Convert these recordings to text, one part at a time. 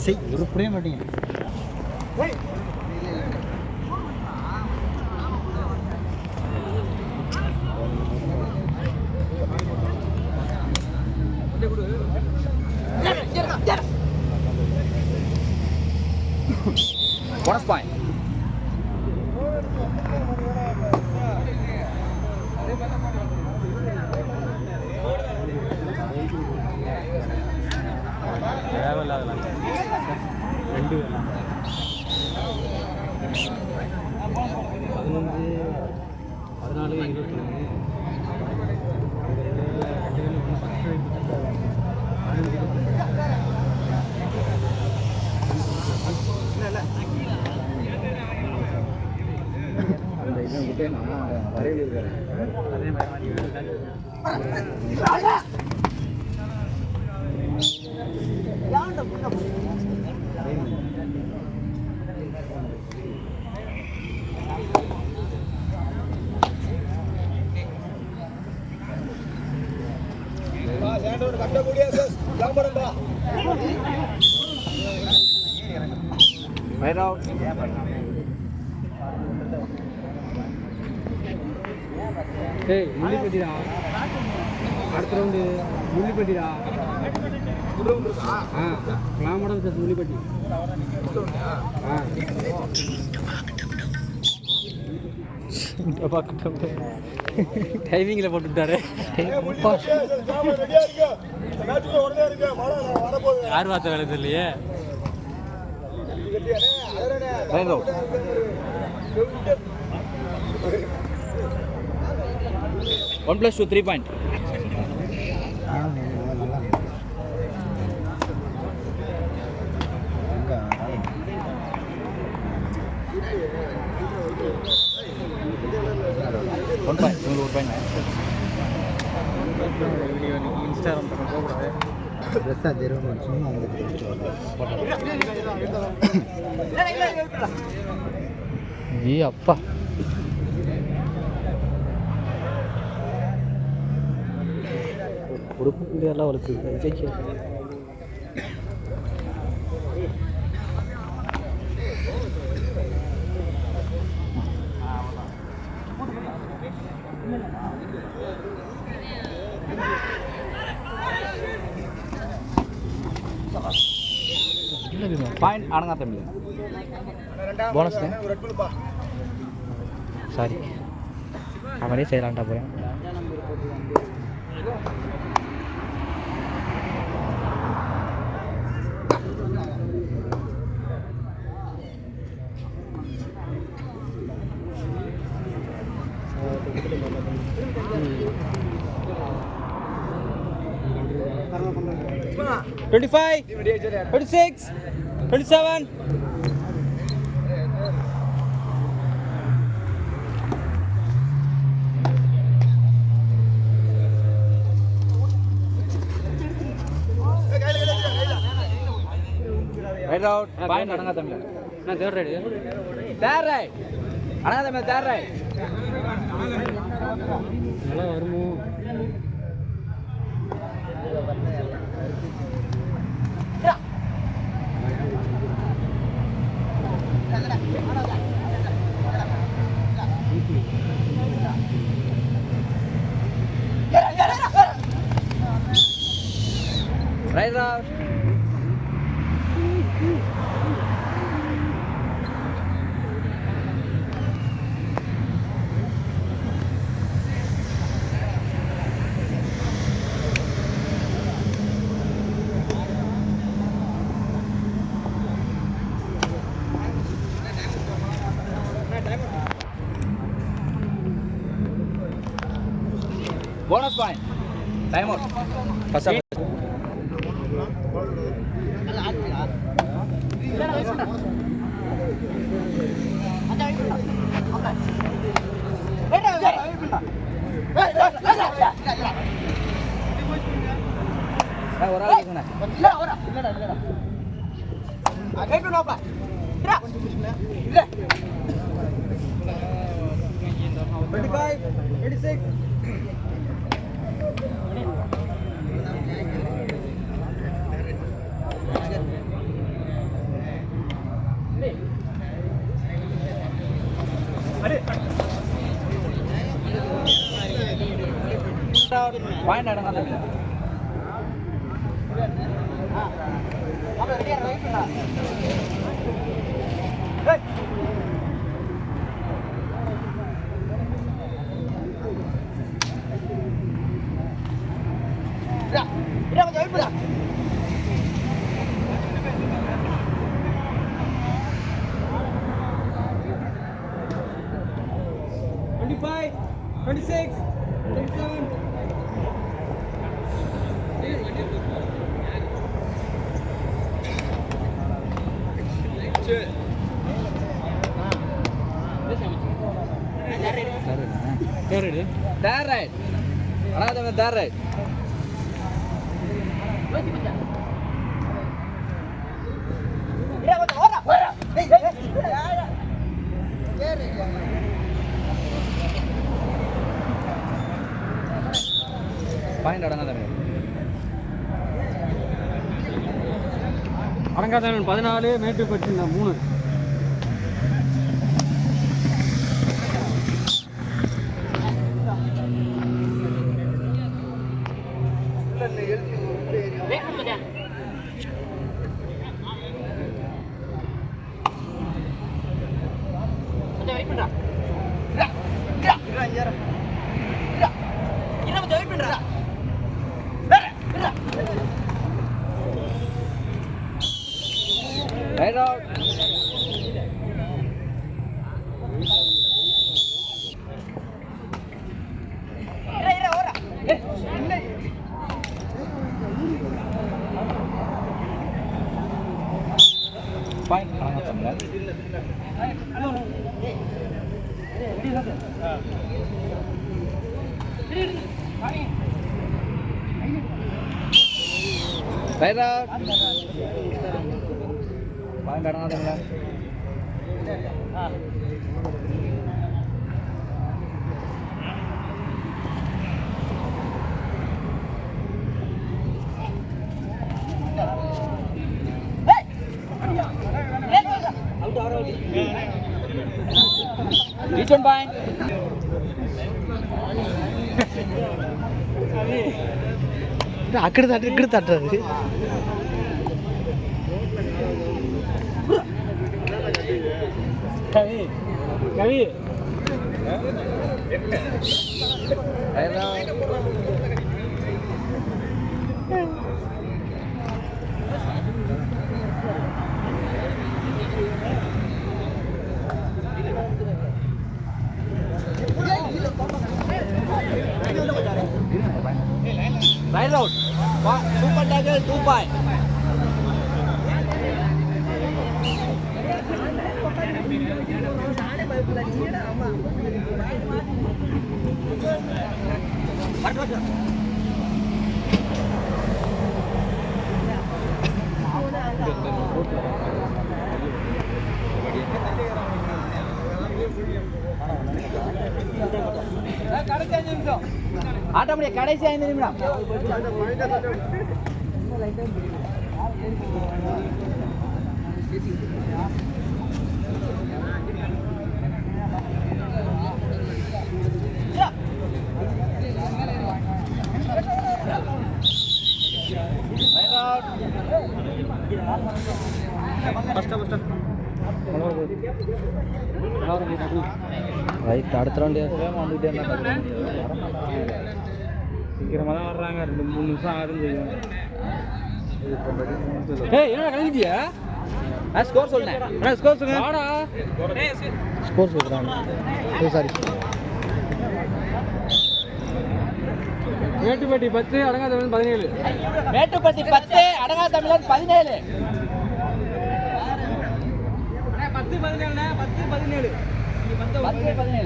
சரி ஒரு புரிய மாட்டீங்க. Bonus point. Right out. Hey, mulli pedira. அடுத்த round mulli pedira. கிளாமடம் சஸ் mulli pedi. டைமிங்ல போட்டுட்டாரு. யார் வார்த்தை வேலை தெரியலையே. Right out. One plus two, 3 point. One point. One point. Instagram பக்கம் போகக்கூடாது. ட்ரெஸ்ஸாக தெரியும் சும்மா ஏ அப்பா உறுப்பு புள்ளியெல்லாம் வளர்த்து விஜய்க்கு Point ஆனங்க தம்பி. போனஸ் சாரி அவனே செய்யலான்டா போறேன். 25 26 27 Right out. Point அனங்க தம்பி. நான் தேர்ட் ரைட் அனங்க தம்பி தேர்ட் ரைட். நல்லா வருமோ Right out. Bonus point. Time out. First up. ஒரு ஆள் கேக்குறேன். இல்ல இல்லடா. கேட்டு நோப்பா. இல்ல. 25 26 Right பாயிண்ட் அடங்கா தம்பி. That right. Another one, that right. Find out another one. அடங்காதவன் 14, Mettupatti 3. Right out. Fine. Right out. Fine. Another Which one fine? అక్కడ తట్టదు கவி Right out. Super tackle 2 point. ஆட்ட முடிய கடைசி 5 நிமிடம். ரைட் அடுத்த ரவுண்டு வந்துட்டே சீக்கிரமாக தான் வர்றாங்க, 2-3 நிமிஷம் ஆகுதுன்னு செய்யும். ஏய் என்ன கழிஞ்சிட்டியா? ஸ்கோர் சொல்லுங்க. ஸ்கோர் சொல்லுங்க. வாடா ஸ்கோர் சொல்கிறாங்க. சாரி மேட்டுப்பட்டி 10, அடங்காதவன் 17. மேட்டுப்பட்டி 10, அடங்காதமிழன் 17. 10-17 10-17 10-17.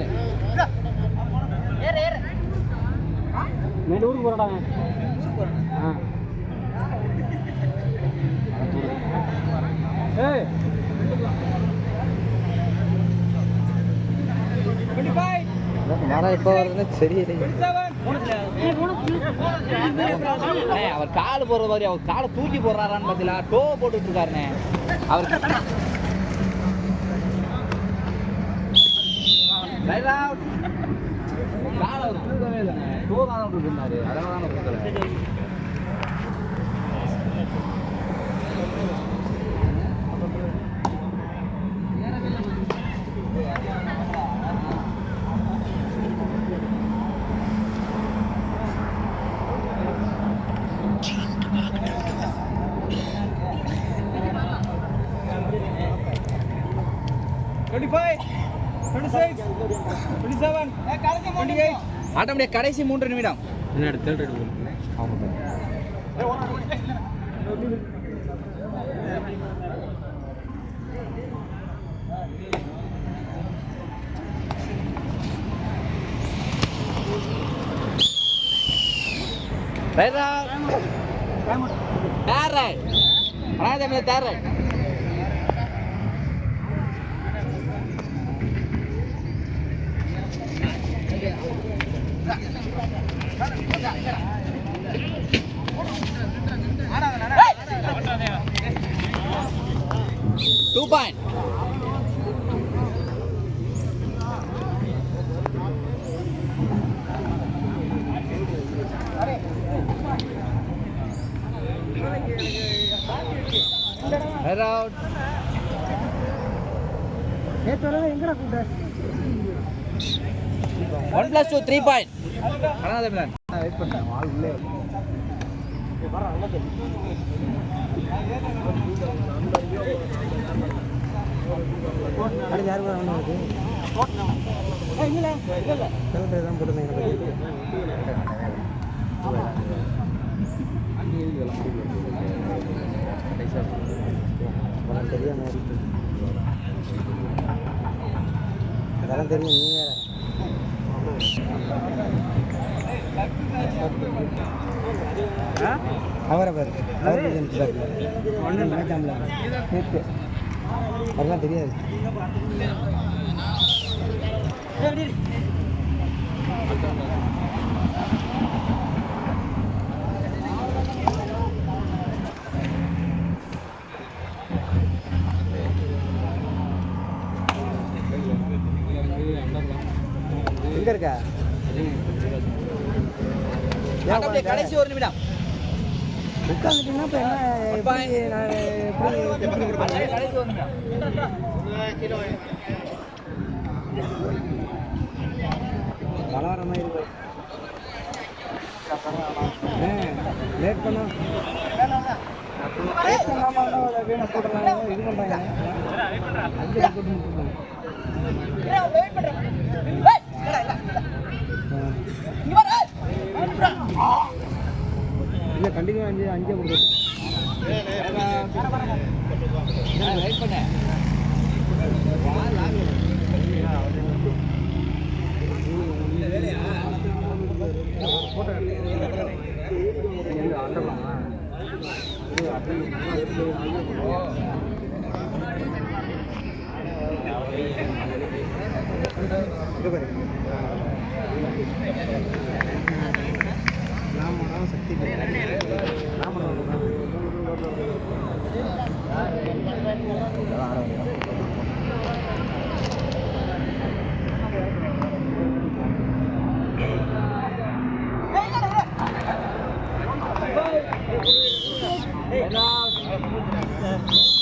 மேட்டூருக்கு போறாடாங்க. ஏய் 25 மரம் எப்போ வருதுன்னு தெரியல. அவர் கால் போடுற மாதிரி அவர் காலை தூக்கி போடுறாரான்னு பார்த்தீங்களா? டோ போட்டுட்டு இருக்காருண்ணே அவர். Right out. காலை அவர் தூக்கவே இல்லைங்க. டோ தான் விட்டுருந்தாரு, அதனால தான் கொடுக்கல. ஆட்டோமேட்டிக் கடைசி 3 நிமிடம். Two point. Head out. எங்கடா கூட்ட 1+2 3 point. அண்ணா தான் வெயிட் பண்ணேன் ஆள் உள்ளே அடுத்து யார் கூட வருது இல்லை தான் போட்டுருந்தேன் தெரியாம அதெல்லாம் தெரியும் நீ வேற அவரை பாரு அவர் நேற்று அதெல்லாம் தெரியாது எங்க இருக்கா கடைசி 1 நிமிடம். உட்காந்துட்டீங்கன்னா இப்போ என்ன கடைசி 1 நிமிடம். பலவரமா இருக்கு லேட் பண்ணா வேணும் போட்டுறாங்க இது பண்ணுறாங்க அஞ்சு போட்டு முடிச்சுருக்காங்க இல்லை கண்டினியூ அஞ்சே கொடுத்து வெயிட் பண்ண சக்தி Hello.